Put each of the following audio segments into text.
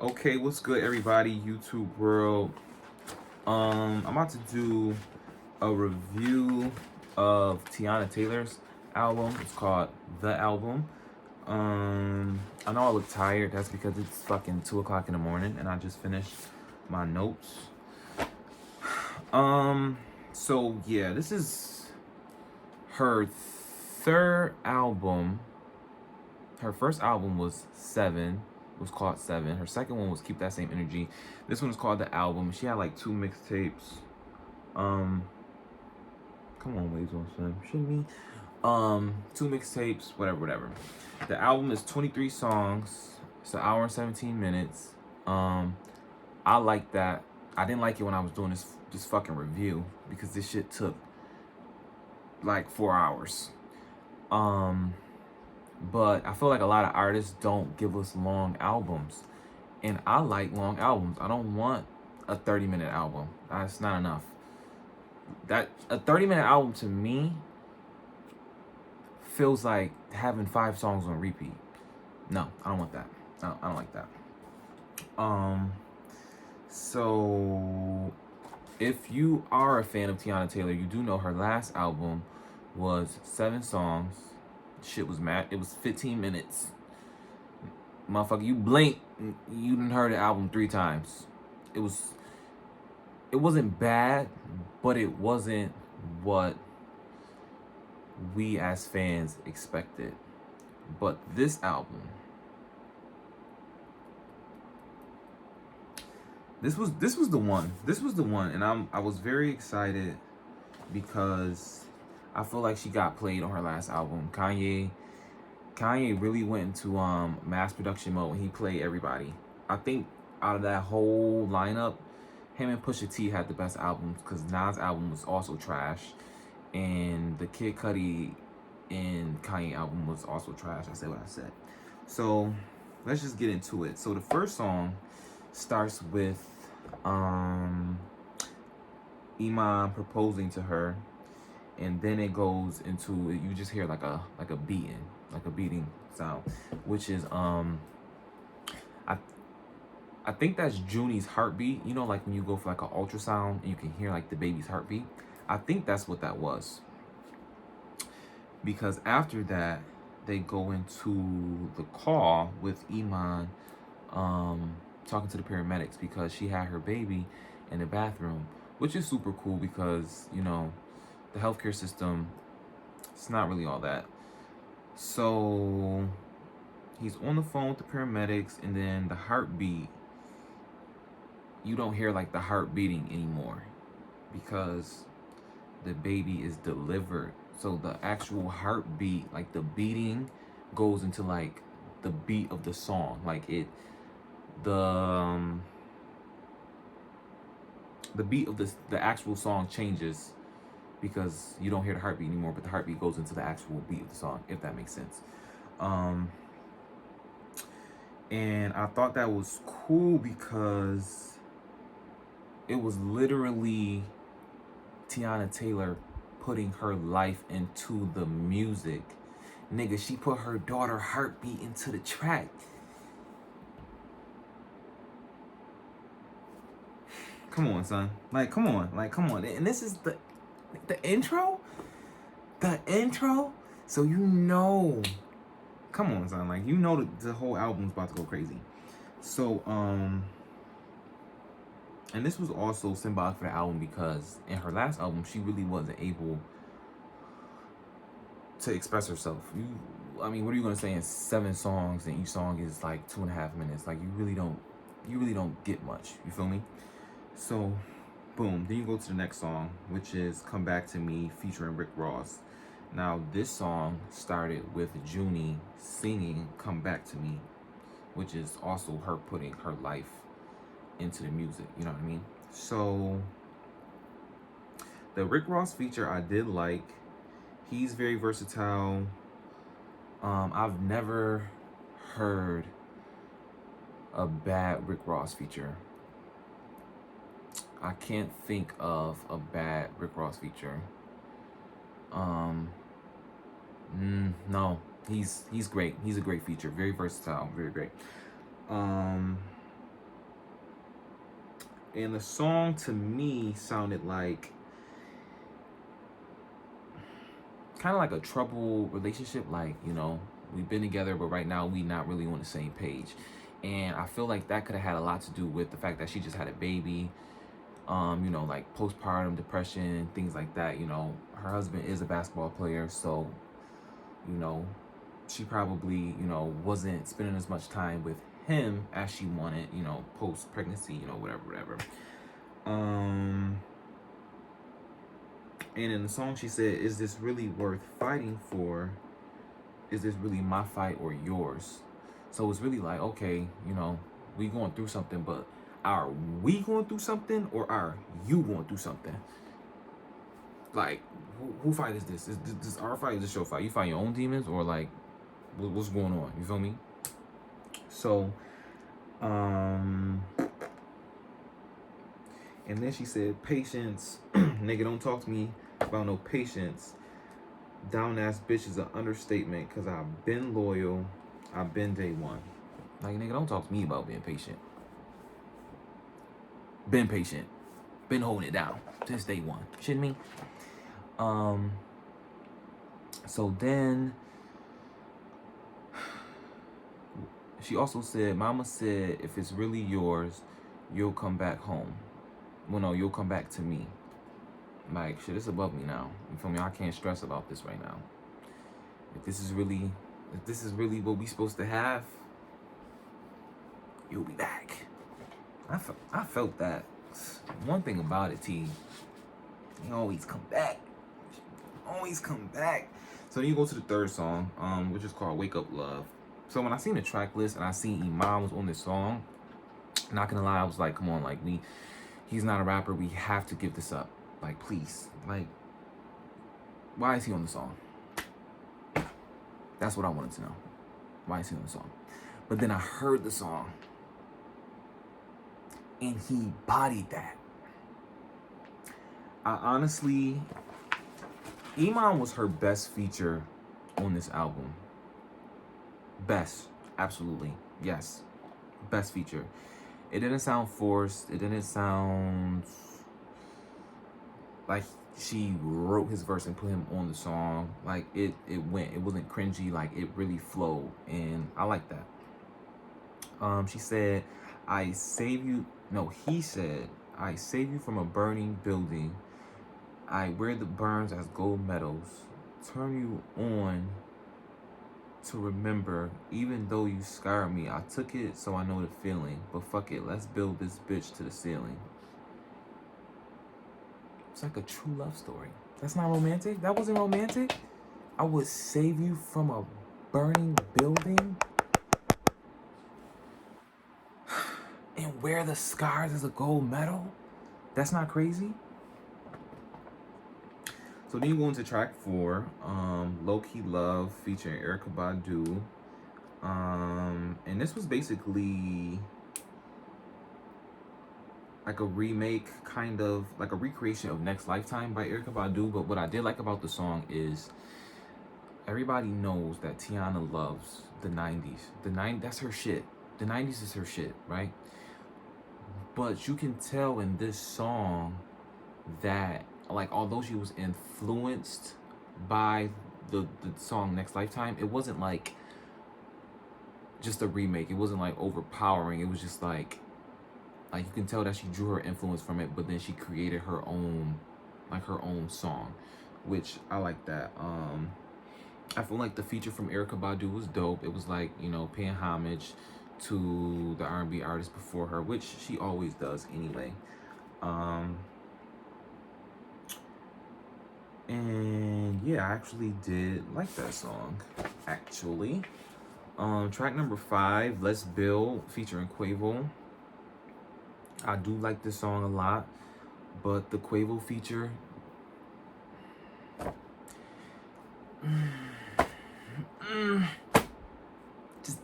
Okay, what's good, everybody? YouTube world. I'm about to do a review of Teyana Taylor's album. It's called The Album. I know I look tired. That's because it's fucking 2 o'clock in the morning, and I just finished my notes. So yeah, this is her third album. Her first album was Seven. It was called Seven. Her second one was Keep That Same Energy. This one is called The Album. She had like 2 mixtapes. Um, come on, Waves on Son. Shouldn't me. 2 mixtapes, whatever. The album is 23 songs. It's an hour and 17 minutes. I like that. I didn't like it when I was doing this fucking review because this shit took like 4 hours. But I feel like a lot of artists don't give us long albums. And I like long albums. I don't want a 30-minute album. That's not enough. That a 30-minute album to me feels like having 5 songs on repeat. No, I don't want that. I don't like that. So if you are a fan of Teyana Taylor, you do know her last album was 7 songs. Shit was mad. It was 15 minutes. Motherfucker, you blink, you done heard the album 3 times. It wasn't bad, but it wasn't what we as fans expected. But this album, this was the one. This was the one, and I was very excited because I feel like she got played on her last album. Kanye really went into mass production mode when he played everybody. I think out of that whole lineup, him and Pusha T had the best albums because Nas' album was also trash, and the Kid Cudi and Kanye album was also trash. I said what I said. So let's just get into it. So the first song starts with Iman proposing to her, and then it goes into, you just hear like a beating sound, which is I think that's Junie's heartbeat. You know, like when you go for like an ultrasound and you can hear like the baby's heartbeat. I think that's what that was. Because after that, they go into the call with Iman talking to the paramedics because she had her baby in the bathroom, which is super cool because, you know, the healthcare system, it's not really all that. So he's on the phone with the paramedics, and then the heartbeat, you don't hear like the heart beating anymore because the baby is delivered. So the actual heartbeat, like the beating, goes into like the beat of the song. Like the beat of the actual song changes because you don't hear the heartbeat anymore, but the heartbeat goes into the actual beat of the song, if that makes sense. And I thought that was cool because it was literally Teyana Taylor putting her life into the music. Nigga, she put her daughter heartbeat into the track. Come on, son. Come on. And this is the intro? The intro? So you know. Come on, son. Like, you know the whole album's about to go crazy. So, and this was also symbolic for the album because in her last album, she really wasn't able to express herself. I mean, what are you gonna say in 7 songs and each song is like 2.5 minutes? Like, you really don't get much. You feel me? So, boom. Then you go to the next song, which is "Come Back to Me" featuring Rick Ross. Now, this song started with Junie singing "Come Back to Me," which is also her putting her life into the music. You know what I mean? So, the Rick Ross feature I did like. He's very versatile. I've never heard a bad Rick Ross feature. I can't think of a bad Rick Ross feature. No, he's great. He's a great feature. Very versatile. Very great. And the song to me sounded like kind of like a troubled relationship. Like, you know, we've been together, but right now we not really on the same page. And I feel like that could have had a lot to do with the fact that she just had a baby. You know, like postpartum depression, things like that. You know, her husband is a basketball player, so, you know, she probably, you know, wasn't spending as much time with him as she wanted, you know, post pregnancy, you know, whatever. And in the song she said, "Is this really worth fighting for? Is this really my fight or yours?" So it's really like, okay, you know, we going through something, but are we going through something or are you going through something? Like, who fight is this? Is this our fight? Is this your fight? You fight your own demons, or like, what's going on? You feel me? So, and then she said, "Patience, nigga, don't talk to me about no patience. Down ass bitch is an understatement, cause I've been loyal, I've been day one." Like, nigga, don't talk to me about being patient. Been patient, been holding it down since day one. Shitting me? So then she also said, "Mama said if it's really yours, you'll come back home. Well, no, you'll come back to me." Like, shit, it's above me now. You feel me? I can't stress about this right now. If this is really what we supposed to have, you'll be back. I felt that. One thing about it, T, you always come back. Always come back. So then you go to the third song, which is called "Wake Up Love." So when I seen the track list and I seen Iman was on this song, not gonna lie, I was like, come on, like, he's not a rapper. We have to give this up. Like, please. Like, why is he on the song? That's what I wanted to know. Why is he on the song? But then I heard the song, and he bodied that. I honestly, Iman was her best feature on this album. Best, absolutely, yes, best feature. It didn't sound forced. It didn't sound like she wrote his verse and put him on the song. Like, it went. It wasn't cringy. Like, it really flowed, and I like that. She said, "I save you." No, he said, "I save you from a burning building. I wear the burns as gold medals. Turn you on to remember, even though you scarred me. I took it, so I know the feeling. But fuck it, let's build this bitch to the ceiling." It's like a true love story. That's not romantic? That wasn't romantic? "I would save you from a burning building and wear the scars as a gold medal." That's not crazy? So then you go into track 4, "Low Key Love" featuring Erykah Badu. And this was basically like a remake, kind of like a recreation of Next Lifetime by Erykah Badu. But what I did like about the song is everybody knows that Teyana loves the 90s. That's her shit. The 90s is her shit, right? But you can tell in this song that, like, although she was influenced by the song Next Lifetime, it wasn't like just a remake. It wasn't like overpowering. It was just like you can tell that she drew her influence from it, but then she created her own song, which I like that. I feel like the feature from Erykah Badu was dope. It was like, you know, paying homage to the R&B artist before her, which she always does anyway. And yeah, I actually did like that song, actually. Track number 5, "Let's Build" featuring Quavo. I do like this song a lot, but the Quavo feature, just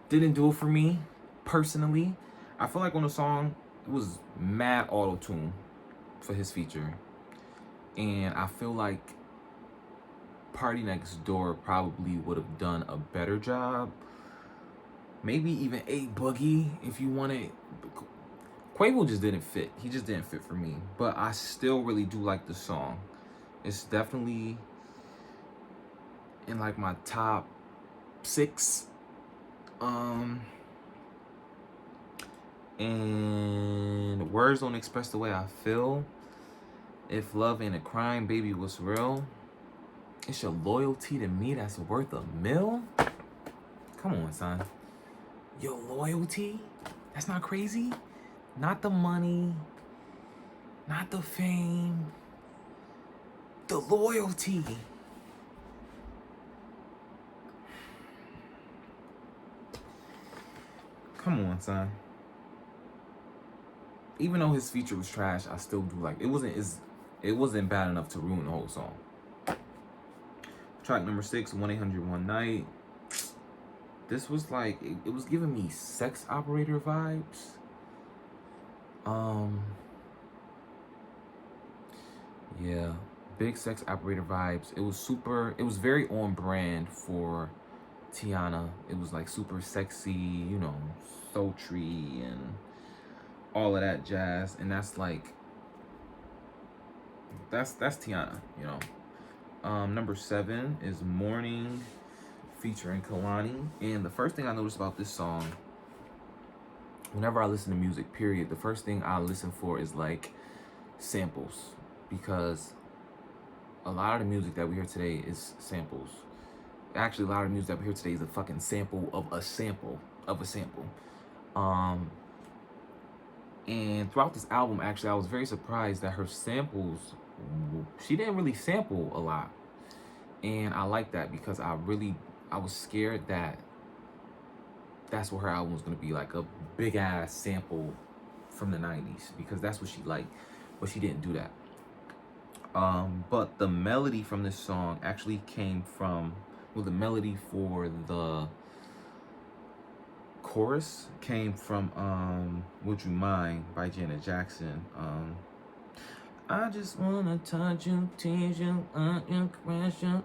didn't do it for me personally. I feel like on the song it was mad auto-tune for his feature, and I feel like Party Next Door probably would have done a better job Maybe even A Boogie if you want it. Quavo just didn't fit. He just didn't fit for me. But I still really do like the song. It's definitely in like my top 6. And words don't express the way I feel. If love ain't a crime, baby, what's real? It's your loyalty to me that's worth a mill? Come on, son. Your loyalty? That's not crazy? Not the money, not the fame, the loyalty. Come on, son. Even though his feature was trash, I still do like it. It wasn't bad enough to ruin the whole song. Track number 6, 1-800 One Night. This was like it was giving me sex operator vibes. Yeah, big sex operator vibes. It was very on brand for Teyana. It was like super sexy, you know, sultry and all of that jazz. And that's like that's Teyana, you know. Number 7 is Morning featuring Kalani. And the first thing I noticed about this song, whenever I listen to music, period, the first thing I listen for is like samples, because a lot of the music that we hear today is samples. Actually, a lot of the music that we hear today is a fucking sample of a sample of a sample. And throughout this album, actually, I was very surprised that her samples, she didn't really sample a lot. And I like that, because I was scared that that's what her album was going to be, like a big ass sample from the 90s, because that's what she liked, but she didn't do that. But the melody from this song actually came from, well, the melody for the chorus came from Would You Mind by Janet Jackson. I just wanna touch you, tease you, you, caress you,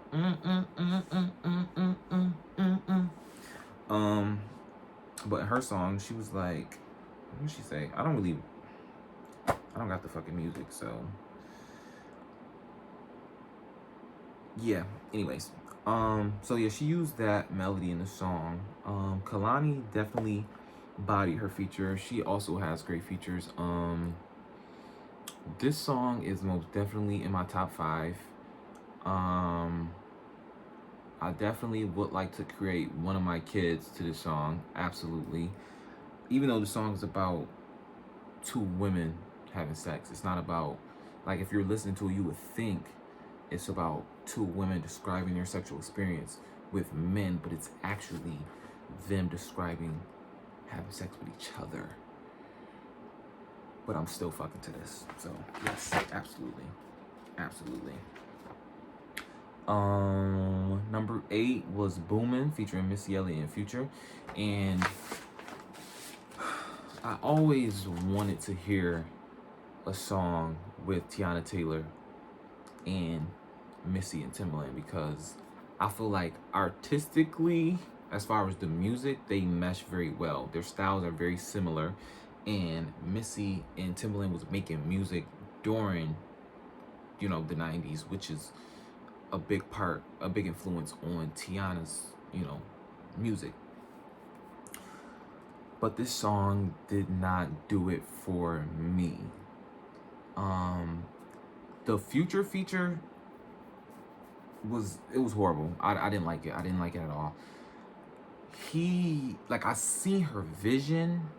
But in her song, she was like, what did she say? I don't got the fucking music, so yeah. Anyways, so yeah, she used that melody in the song. Kalani definitely bodied her feature. She also has great features. This song is most definitely in my top 5. I definitely would like to create one of my kids to this song, absolutely. Even though the song is about 2 women having sex, it's not about, like, if you're listening to it, you would think it's about 2 women describing their sexual experience with men, but it's actually them describing having sex with each other. But I'm still fucking to this. So yes, absolutely. Absolutely. Number 8 was Boomin' featuring Missy Elliott and Future. And I always wanted to hear a song with Teyana Taylor and Missy and Timbaland, because I feel like artistically, as far as the music, they mesh very well. Their styles are very similar, and Missy and Timbaland was making music during, you know, the 90s, which is a big influence on Teyana's, you know, music. But this song did not do it for me. The Future feature was horrible. I didn't like it. I didn't like it at all. I seen her vision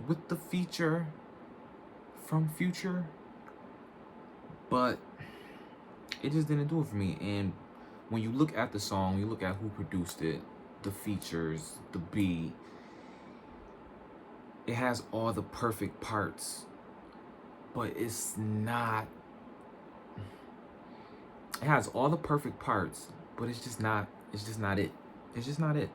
with the feature from Future, but it just didn't do it for me. And when you look at the song, you look at who produced it, the features, the beat, it has all the perfect parts, but it's not. It has all the perfect parts, but it's just not. It's just not it. It's just not it.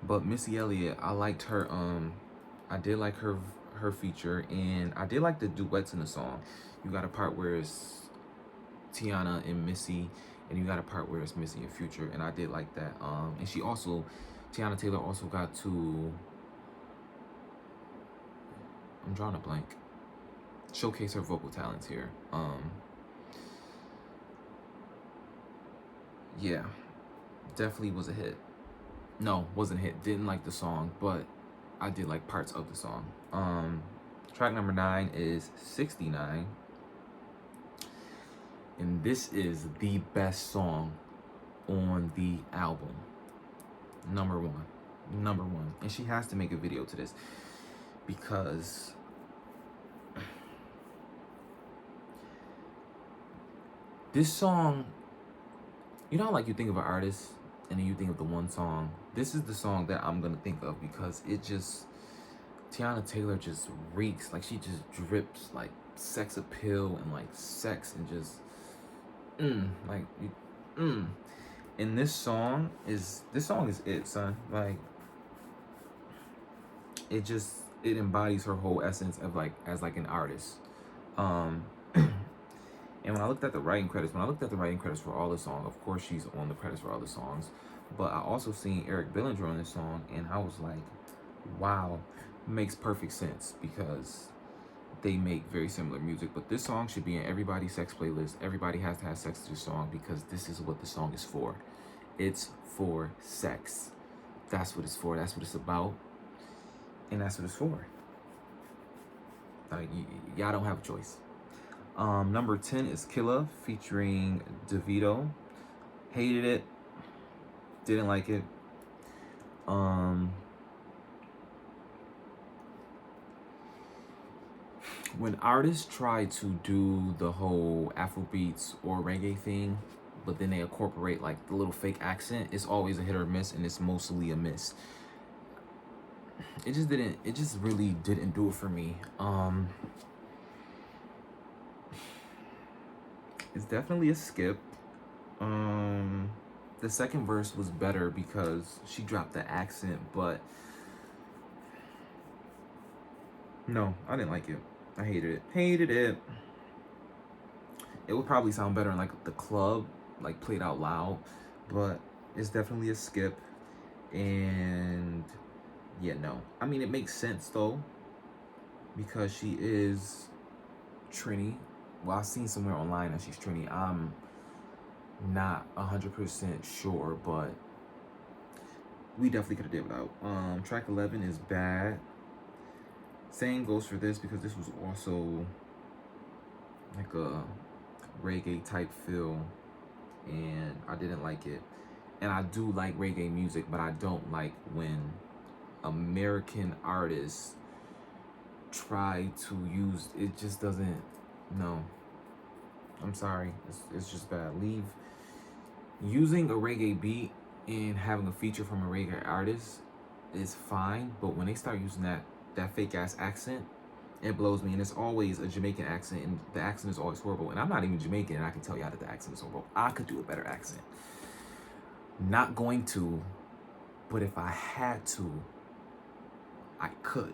But Missy Elliott, I liked her. I did like her feature, and I did like the duets in the song. You got a part where it's Teyana and Missy, and you got a part where it's missing your future, and I did like that. And she also, Teyana Taylor also got to, I'm drawing a blank, showcase her vocal talents here. Yeah, definitely was a hit. No, wasn't a hit. Didn't like the song, but I did like parts of the song. Track number 9 is 69. And this is the best song on the album. Number one. Number one. And she has to make a video to this, because this song, you know, like you think of an artist and then you think of the one song. This is the song that I'm gonna think of, because it just, Teyana Taylor just reeks, like she just drips like sex appeal and like sex and just like and this song is it, son. Like it embodies her whole essence of like as like an artist. And when I looked at the writing credits, for all the songs, of course she's on the credits for all the songs, but I also seen Eric Bellinger on this song, and I was like, wow, makes perfect sense, because they make very similar music. But this song should be in everybody's sex playlist. Everybody has to have sex to this song, because this is what the song is for. It's for sex. That's what it's for. That's what it's about. And that's what it's for. Like, y'all don't have a choice. Number 10 is Killa featuring DeVito. Hated it. Didn't like it. When artists try to do the whole Afrobeats or reggae thing, but then they incorporate like the little fake accent, it's always a hit or miss, and it's mostly a miss. It just really didn't do it for me. It's definitely a skip. The second verse was better because she dropped the accent, but no, I didn't like it. I hated it. Hated it. It would probably sound better in like the club, like played out loud, but it's definitely a skip. And yeah, no. I mean, it makes sense though, because she is Trini. Well, I've seen somewhere online that she's Trini. I'm not 100% sure, but we definitely could have did without. Track 11 is Bad. Same goes for this, because this was also like a reggae type feel, and I didn't like it. And I do like reggae music, but I don't like when American artists try to use it. Just doesn't. No, I'm sorry. It's just bad. Leave using a reggae beat and having a feature from a reggae artist is fine, but when they start using that fake ass accent, it blows me. And it's always a Jamaican accent, and the accent is always horrible. And I'm not even Jamaican, and I can tell y'all that the accent is horrible. I could do a better accent. Not going to, but if I had to, I could.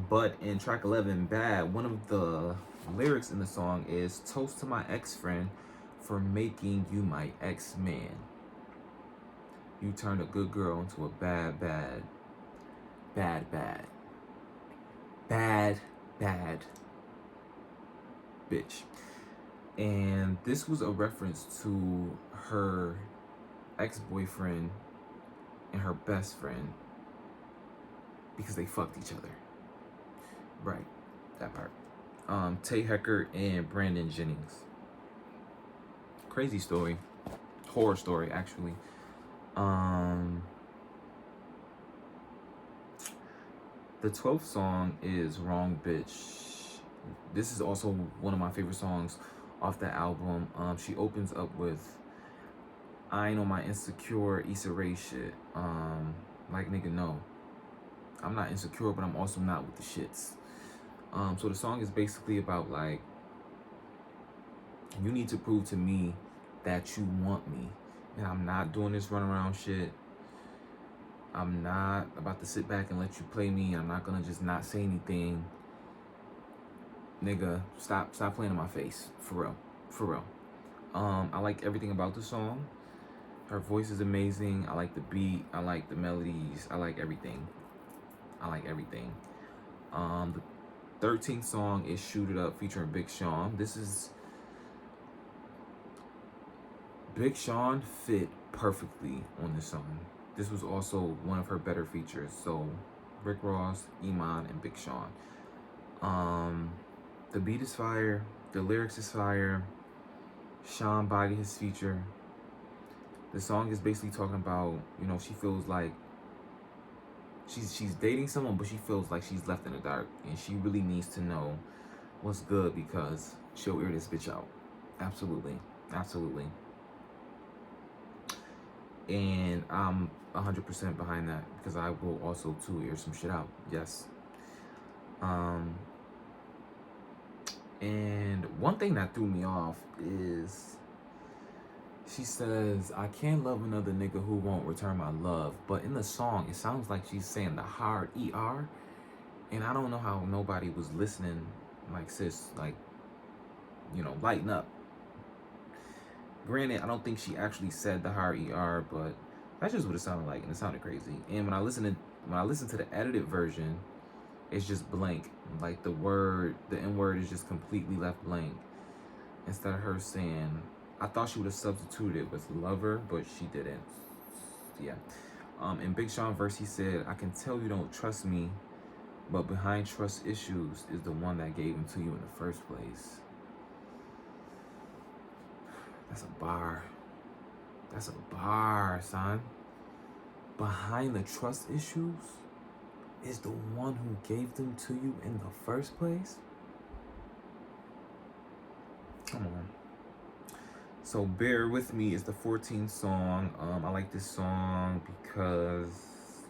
But in track 11, Bad, one of the lyrics in the song is, "Toast to my ex-friend for making you my ex-man. You turned a good girl into a bad bitch." And this was a reference to her ex-boyfriend and her best friend, because they fucked each other. Right, that part. Tay Hecker and Brandon Jennings. Crazy story. Horror story, actually. The 12th song is Wrong Bitch. This is also one of my favorite songs off the album. She opens up with, "I ain't on my insecure Issa Rae shit." Like, nigga, no. I'm not insecure, but I'm also not with the shits. So the song is basically about like, you need to prove to me that you want me, and I'm not doing this runaround shit. I'm not about to sit back and let you play me. I'm not gonna just not say anything. Nigga, stop playing in my face, for real. for real. I like everything about the song. Her voice is amazing. I like the beat. I like the melodies. I like everything. I like everything. The 13th song is "Shoot It Up" featuring Big Sean. This is Big Sean fit perfectly on this song. This was also one of her better features. So Rick Ross, Iman, and Big Sean. The beat is fire. The lyrics is fire. Sean bodied his feature. The song is basically talking about, she feels like she's dating someone, but she feels like she's left in the dark, and she really needs to know what's good because she'll air this bitch out. Absolutely, absolutely. And I'm 100% behind that because I will also too air some shit out. Yes. And one thing that threw me off is she says, "I can't love another nigga who won't return my love." But in the song, it sounds like she's saying the hard ER. And I don't know how nobody was listening. Like, sis, like, lighten up. Granted, I don't think she actually said the hard ER, but that's just what it sounded like, and it sounded crazy. And when I listen to the edited version, it's just blank. Like the N word is just completely left blank. Instead of her saying, I thought she would have substituted it with lover, but she didn't. Yeah. In Big Sean verse, he said, "I can tell you don't trust me, but behind trust issues is the one that gave them to you in the first place." That's a bar. That's a bar, son. Behind the trust issues is the one who gave them to you in the first place? Come on. So Bear With Me is the 14th song. I like this song because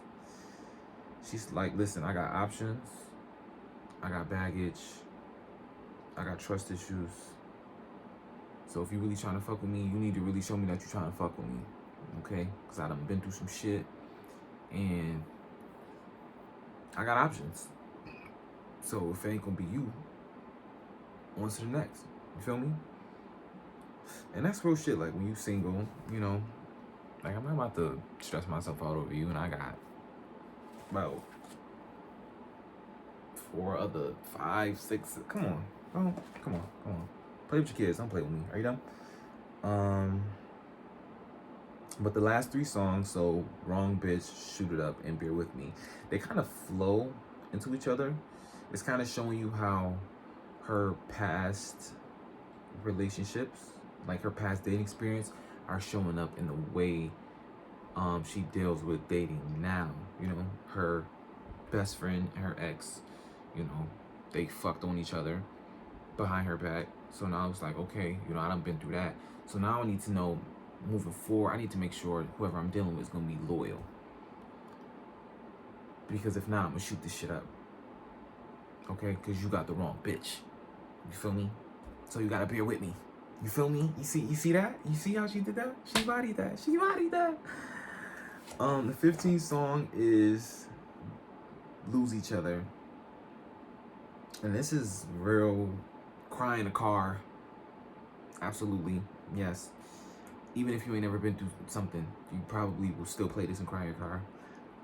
she's like, listen, I got options, I got baggage, I got trust issues. So if you really trying to fuck with me, you need to really show me that you're trying to fuck with me. Okay? Because I done been through some shit and I got options. So if it ain't gonna be you, on to the next. You feel me? And that's real shit. Like when you single, like I'm not about to stress myself out over you, and I got about 4 other 5, 6. Come on, oh, come on. Play with your kids. Don't play with me. Are you done? But the last 3 songs, so Wrong Bitch, Shoot It Up, and Bear With Me, they kind of flow into each other. It's kind of showing you how her past relationships, like her past dating experience, are showing up in the way she deals with dating now. Her best friend and her ex, they fucked on each other behind her back. So now it's like, okay, I done been through that. So now I need to know, moving forward, I need to make sure whoever I'm dealing with is gonna be loyal. Because if not, I'm gonna shoot this shit up. Okay? Because you got the wrong bitch. You feel me? So you gotta bear with me. You feel me? You see that? You see how she did that? She bodied that. The 15th song is Lose Each Other. And this is real cry in the car. Absolutely. Yes. Even if you ain't never been through something, you probably will still play this and cry in your car.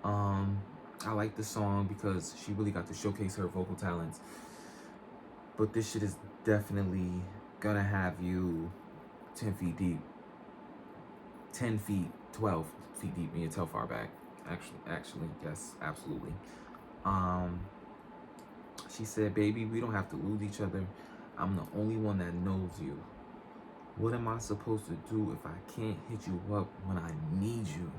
I like this song because she really got to showcase her vocal talents. But this shit is definitely gonna have you 10 feet deep. 10 feet, 12 feet deep in your tail far back. Actually, yes, absolutely. She said, "Baby, we don't have to lose each other. I'm the only one that knows you. What am I supposed to do if I can't hit you up when I need you?"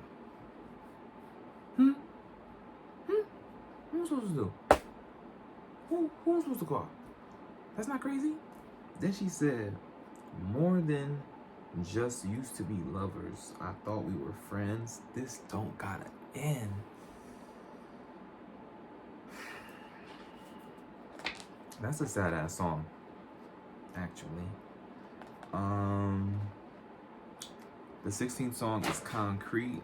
What am I supposed to do? Who am I supposed to call? That's not crazy. Then she said, "More than just used to be lovers. I thought we were friends. This don't gotta end." That's a sad ass song, actually. The 16th song is Concrete.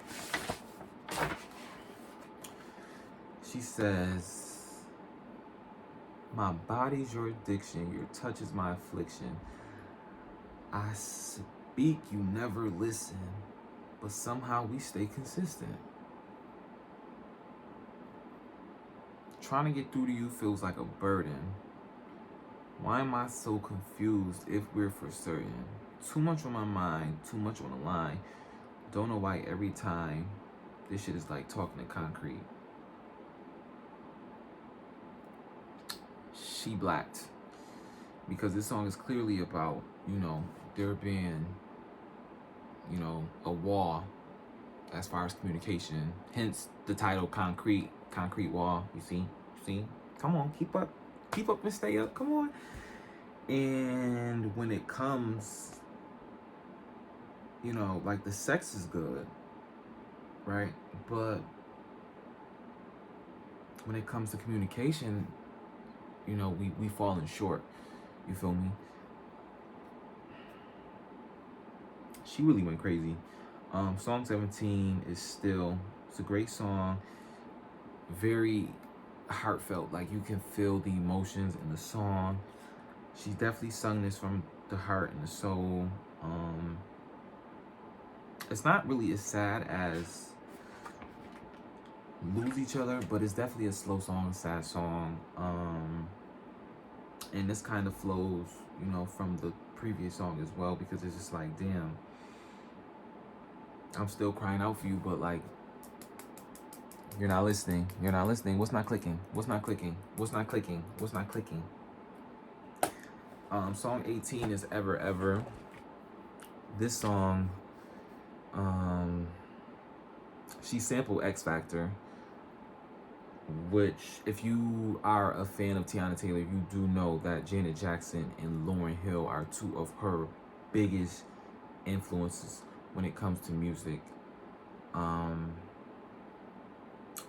She says, "My body's your addiction, your touch is my affliction. I speak, you never listen, but somehow we stay consistent. Trying to get through to you feels like a burden. Why am I so confused if we're for certain? Too much on my mind, too much on the line. Don't know why every time this shit is like talking to concrete. She blacked. Because this song is clearly about, there being, a wall as far as communication. Hence the title Concrete Wall. You see? Come on, keep up and stay up. Come on. And when it comes, like the sex is good, right? But when it comes to communication, we falling short. You feel me? She really went crazy. Song 17 it's a great song. Very heartfelt. Like you can feel the emotions in the song. She definitely sung this from the heart and the soul. It's not really as sad as Lose Each Other, but it's definitely a slow song, a sad song. And this kind of flows, from the previous song as well, because it's just like, damn, I'm still crying out for you, but like, you're not listening. What's not clicking? Song 18 is Ever Ever. This song, she sampled X Factor, which, if you are a fan of Teyana Taylor, you do know that Janet Jackson and Lauryn Hill are two of her biggest influences when it comes to music. And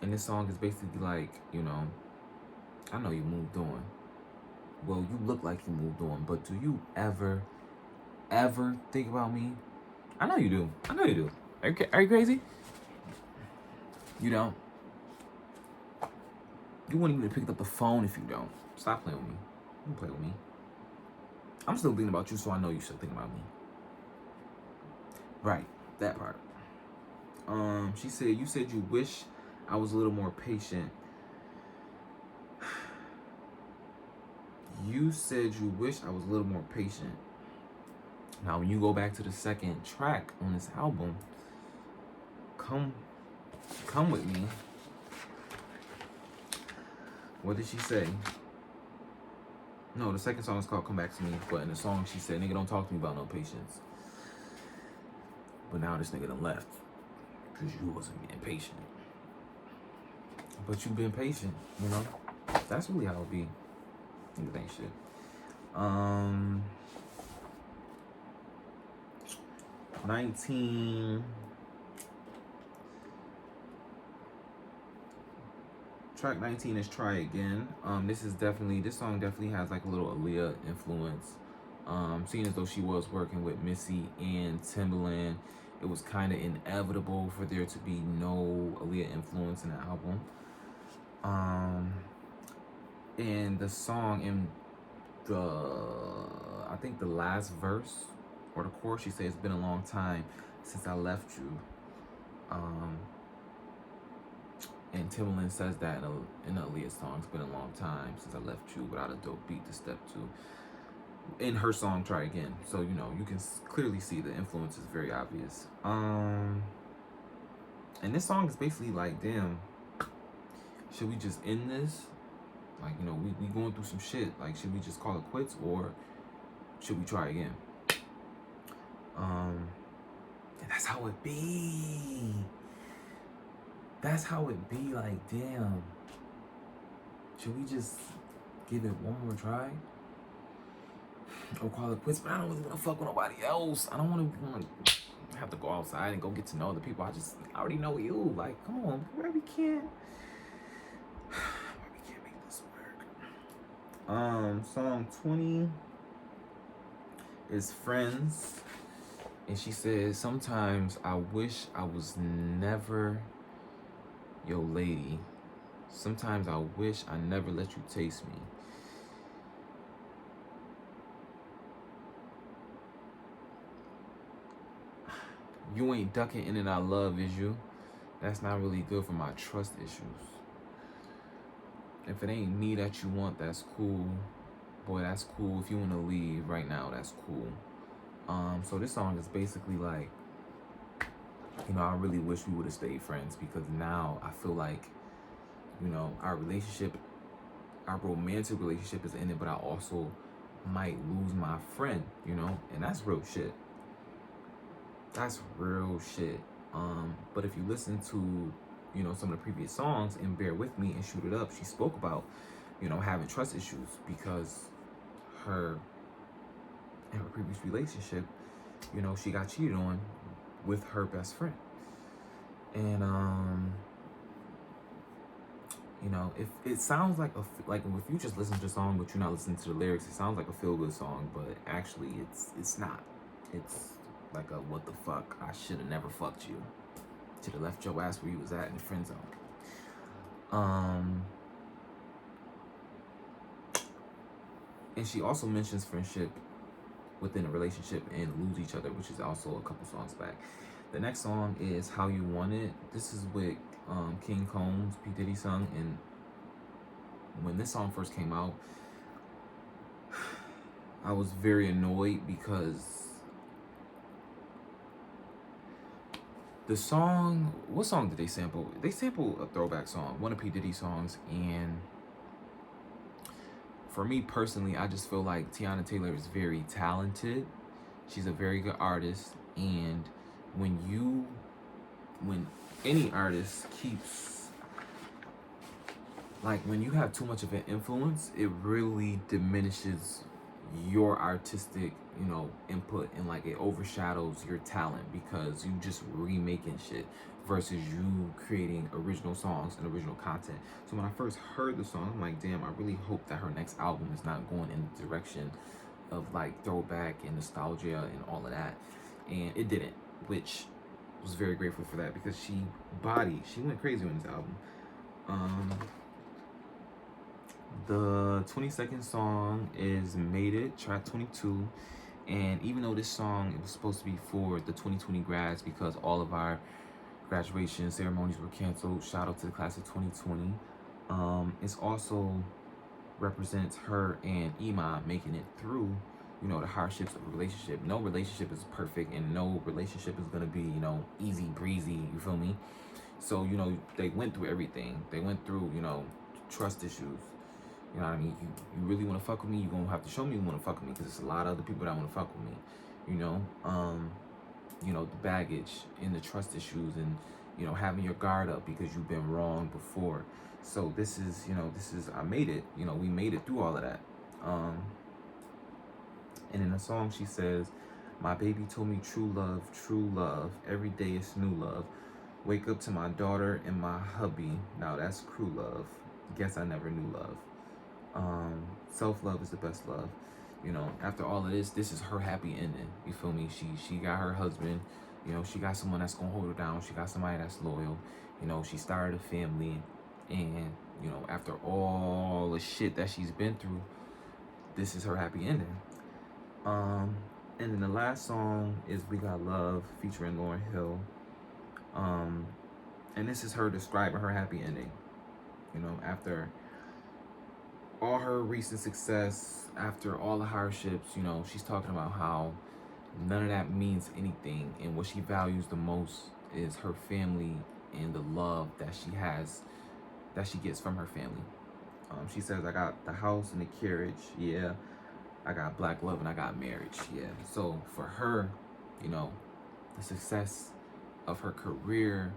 this song is basically like, I know you moved on. Well, you look like you moved on, but do you ever think about me? I know you do. Are you crazy? You don't? You wouldn't even pick up the phone if you don't. Stop playing with me. Don't play with me. I'm still thinking about you, so I know you still thinking about me. Right, that part. She said, you said you wish I was a little more patient. You said you wish I was a little more patient. Now, when you go back to the second track on this album, Come With Me. What did she say? No, the second song is called Come Back to Me, but in the song she said, nigga, don't talk to me about no patience. But now this nigga done left because you wasn't being patient. But you been patient, That's really how it be. Niggas ain't shit. 19. Track 19 is Try Again. This song definitely has like a little Aaliyah influence. Seeing as though she was working with Missy and Timbaland, it was kind of inevitable for there to be no Aaliyah influence in the album. And the song in I think the last verse or the chorus, she says, it's been a long time since I left you. And Timbaland says that in the Aaliyah song, it's been a long time since I left you without a dope beat to step to. In her song, Try Again. So, you can clearly see the influence is very obvious. And this song is basically like, damn, should we just end this? Like, we going through some shit. Like, should we just call it quits or should we try again? And that's how it be. Like, damn. Should we just give it one more try? Or call it quits? But I don't really want to fuck with nobody else. I don't want to have to go outside and go get to know other people. I already know you. Like, come on. We can't make this work. Song 20 is Friends. And she says, sometimes I wish I was never your lady. Sometimes I wish I never let you taste me. You ain't ducking in and out of love, is you? That's not really good for my trust issues. If it ain't me that you want, that's cool. Boy, that's cool. If you want to leave right now, that's cool. So this song is basically like, you know, I really wish we would have stayed friends, because now I feel like, you know, our romantic relationship is ended, but I also might lose my friend, you know, and that's real shit. That's real shit. But if you listen to, you know, some of the previous songs and Bear With Me and Shoot It Up, she spoke about, you know, having trust issues because in her previous relationship, you know, she got cheated on with her best friend. And you know, if it sounds like like if you just listen to the song but you're not listening to the lyrics, it sounds like a feel good song, but actually it's not. It's like a what the fuck, I should have never fucked you. Should have left your ass where you was at in the friend zone. And she also mentions friendship within a relationship and lose each other, which is also a couple songs back. The next song is How You Want It. This is with King Combs, P. Diddy sung, and when this song first came out, I was very annoyed because the song, what song did they sample? They sampled a throwback song, one of P. Diddy's songs, and for me personally, I just feel like Teyana Taylor is very talented. She's a very good artist, and when any artist keeps, like, when you have too much of an influence, it really diminishes your artistic, you know, input, and like it overshadows your talent because you just remaking shit versus you creating original songs and original content. So when I first heard the song, I'm like, damn, I really hope that her next album is not going in the direction of like throwback and nostalgia and all of that. And it didn't, which was very grateful for that, because she went crazy on this album. The 22nd song is Made It, track 22. And even though this song, it was supposed to be for the 2020 grads because all of our graduation ceremonies were canceled, shout out to the class of 2020. It's also represents her and Iman making it through, you know, the hardships of a relationship. No relationship is perfect, and no relationship is gonna be, you know, easy breezy, you feel me? So, you know, they went through everything. They went through, you know, trust issues. You know what I mean? You really want to fuck with me, you're going to have to show me you want to fuck with me, because there's a lot of other people that want to fuck with me. You know, the baggage and the trust issues, and, you know, having your guard up because you've been wrong before. So this is, you know, I made it. You know, we made it through all of that. And in the song she says, my baby told me true love, every day it's new love. Wake up to my daughter and my hubby, now that's crew love. Guess I never knew love. Self-love is the best love. You know, after all of this is her happy ending. You feel me? She got her husband. You know, she got someone that's gonna hold her down. She got somebody that's loyal. You know, she started a family, and you know, after all the shit that she's been through, this is her happy ending. And then the last song is We Got Love featuring Lauryn Hill. And this is her describing her happy ending. You know, after all her recent success, after all the hardships, you know, she's talking about how none of that means anything, and what she values the most is her family and the love that she has, that she gets from her family. She says, I got the house and the carriage, yeah. I got black love and I got marriage, yeah. So for her, you know, the success of her career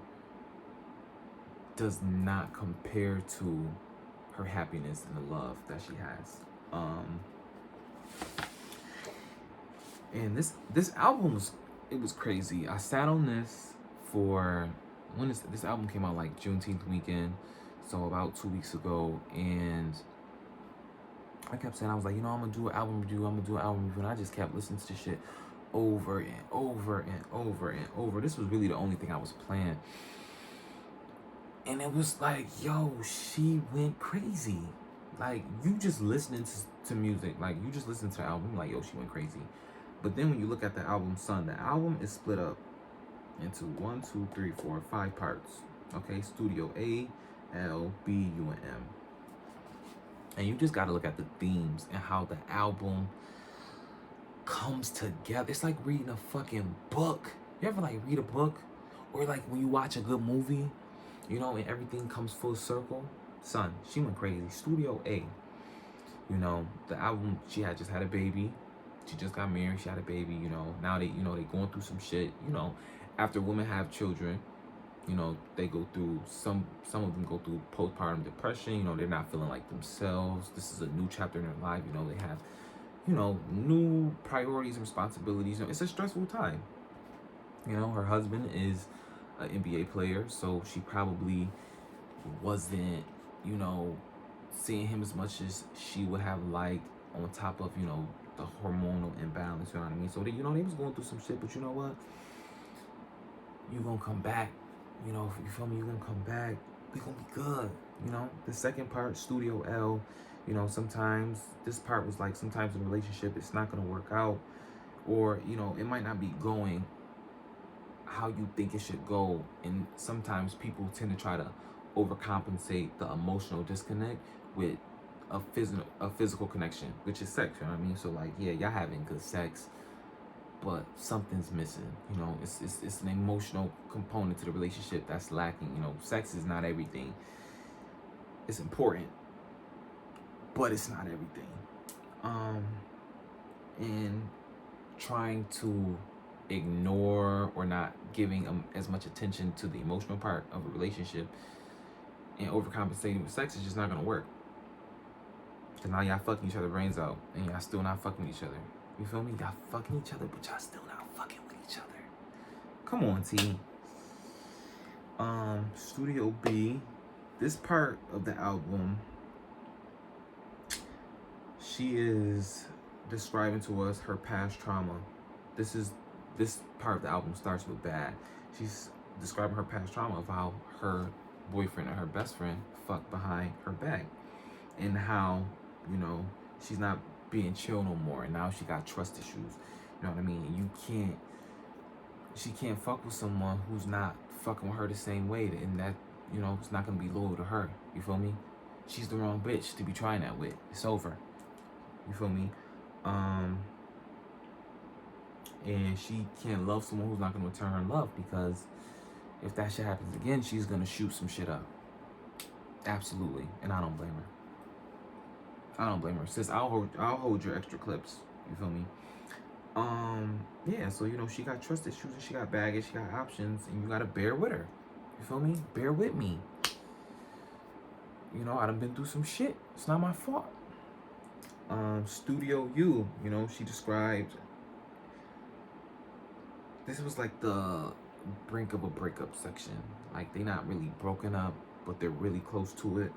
does not compare to her happiness and the love that she has. And this album was crazy. I sat on this for, when this album came out, like Juneteenth weekend, so about 2 weeks ago, and I kept saying, I was like, you know, I'm gonna do an album review, and I just kept listening to this shit over and over and over and over. This was really the only thing I was playing. And it was like, yo, she went crazy. Like, you just listening to music, like, you just listen to the album, like, yo, she went crazy. But then when you look at the album, son, the album is split up into 5 parts. Okay, Studio A, L, B, U, and M. And you just gotta look at the themes and how the album comes together. It's like reading a fucking book. You ever like read a book? Or like when you watch a good movie, you know, and everything comes full circle? Son, she went crazy. Studio A. You know, the album, she had just had a baby. She just got married, she had a baby, you know. Now they, you know, they going through some shit, you know. After women have children, you know, they go through some of them go through postpartum depression, you know, they're not feeling like themselves. This is a new chapter in their life, you know, they have, you know, new priorities and responsibilities. You know, it's a stressful time. You know, her husband is an NBA player, so she probably wasn't, you know, seeing him as much as she would have liked, on top of, you know, the hormonal imbalance, you know what I mean? So they, you know, they was going through some shit, but you know what? You gonna come back, you know, you feel me? You gonna come back. We gonna be good, you know? The second part, Studio L, you know, sometimes this part was like, sometimes in a relationship it's not gonna work out, or, you know, it might not be going how you think it should go, and sometimes people tend to try to overcompensate the emotional disconnect with a physical connection, which is sex, you know what I mean? So like, yeah, y'all having good sex, but something's missing, you know. It's an emotional component to the relationship that's lacking, you know. Sex is not everything. It's important, but it's not everything. And trying to ignore or not giving as much attention to the emotional part of a relationship and overcompensating with sex is just not gonna work. Cause now y'all fucking each other brains out and y'all still not fucking with each other. You feel me? Y'all fucking each other, but y'all still not fucking with each other. Come on, T. Studio B. This part of the album, she is describing to us her past trauma. This part of the album starts with bad. She's describing her past trauma of how her boyfriend or her best friend fucked behind her back, and how, you know, she's not being chill no more, and now she got trust issues. You know what I mean? And she can't fuck with someone who's not fucking with her the same way, and that, you know, it's not gonna be loyal to her. You feel me? She's the wrong bitch to be trying that with. It's over. You feel me? And she can't love someone who's not gonna return her love, because if that shit happens again, she's gonna shoot some shit up. Absolutely, and I don't blame her. Sis, I'll hold your extra clips. You feel me? Yeah. So, you know, she got trust issues and she got baggage, she got options, and you gotta bear with her. You feel me? Bear with me. You know, I done been through some shit. It's not my fault. Studio U. You know, she described. This was like the brink of a breakup section. Like, they not really broken up, but they're really close to it.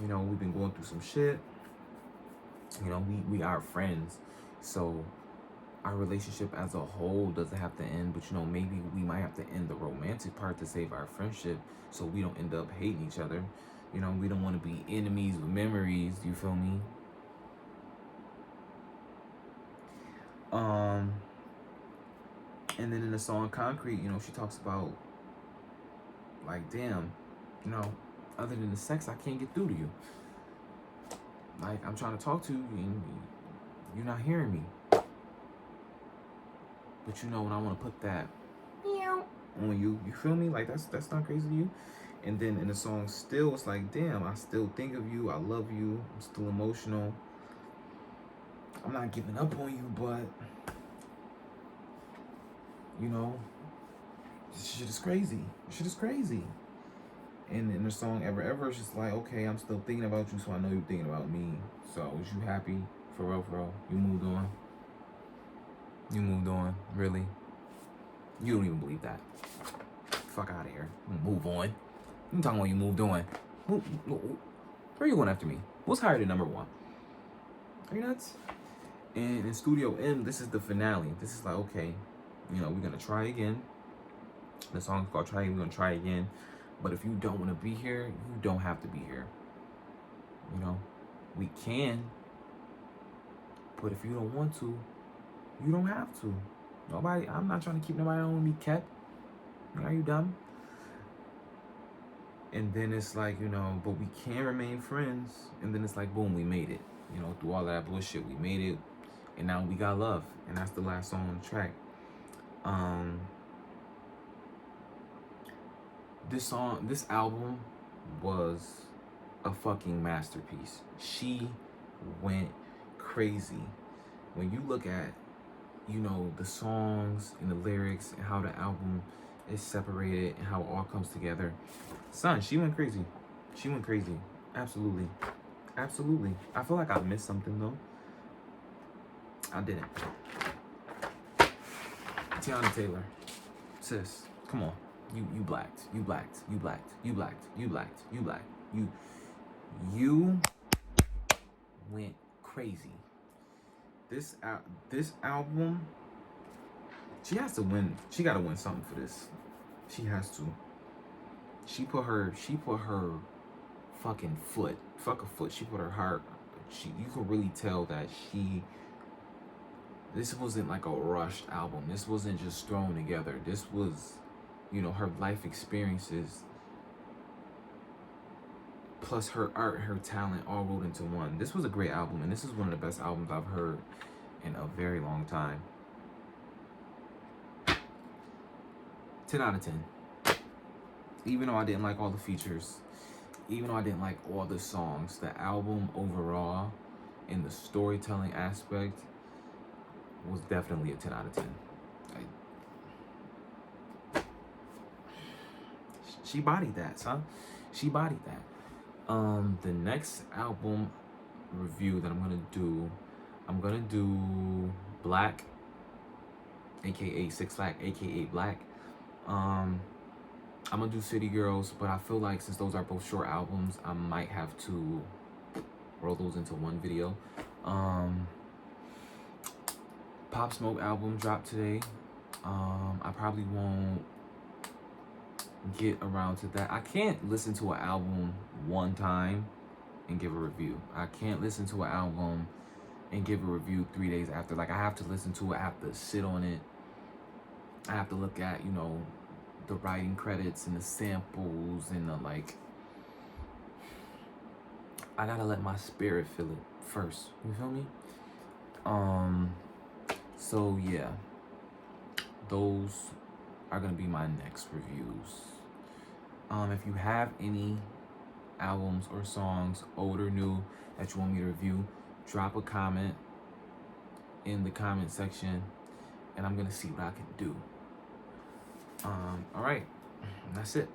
You know, we've been going through some shit. You know, we are friends, so our relationship as a whole doesn't have to end. But, you know, maybe we might have to end the romantic part to save our friendship, so we don't end up hating each other. You know, we don't want to be enemies with memories. You feel me? And then in the song Concrete, you know, she talks about, like, damn, you know, other than the sex, I can't get through to you. Like, I'm trying to talk to you and you're not hearing me. But, you know, when I want to put that on you, you feel me? Like, that's not crazy to you. And then in the song Still, it's like, damn, I still think of you, I love you, I'm still emotional. I'm not giving up on you, but, you know, this shit is crazy. This shit is crazy. And in the song Ever Ever, it's just like, okay, I'm still thinking about you, so I know you're thinking about me. So was you happy? For real, for real. You moved on. You moved on, really? You don't even believe that. Fuck out of here. Move on. I'm talking about you moved on. Where are you going after me? What's higher than number one? Are you nuts? And in Studio M, this is the finale. This is like, okay, you know, we're gonna try again. The song's called Try Again. We're gonna try again. But if you don't want to be here, you don't have to be here. You know, we can. But if you don't want to, you don't have to. I'm not trying to keep nobody on me kept. Are you dumb? And then it's like, but we can't remain friends. And then it's like, boom, we made it. Through all that bullshit, we made it. And now we got love. And that's the last song on the track. This album was a fucking masterpiece. She went crazy. When you look at, the songs and the lyrics and how the album is separated and how it all comes together, son, she went crazy. She went crazy. Absolutely. Absolutely. I feel like I missed something though. I didn't. Teyana Taylor. Sis, come on. You blacked. You blacked. You blacked. You blacked. You blacked. You blacked. You went crazy. This album, she has to win. She got to win something for this. She has to. She put her fucking foot. Fuck a foot. She put her heart. You can really tell that this wasn't like a rushed album. This wasn't just thrown together. This was, her life experiences plus her art, her talent, all rolled into one. This was a great album, and this is one of the best albums I've heard in a very long time. 10 out of 10. Even though I didn't like all the features, even though I didn't like all the songs, the album overall, in the storytelling aspect, was definitely a 10 out of 10. She bodied that, son. She bodied that. The next album review that I'm gonna do Black, aka Six Flag, aka Black. I'm gonna do City Girls, but I feel like since those are both short albums, I might have to roll those into one video. Pop Smoke album dropped today. I probably won't get around to that. I can't listen to an album one time and give a review. I can't listen to an album and give a review 3 days after. Like, I have to listen to it, I have to sit on it, I have to look at, the writing credits and the samples and the, like, I gotta let my spirit feel it first. You feel me? So yeah, those are gonna be my next reviews. If you have any albums or songs, old or new, that you want me to review, drop a comment in the comment section, and I'm gonna see what I can do. All right, that's it.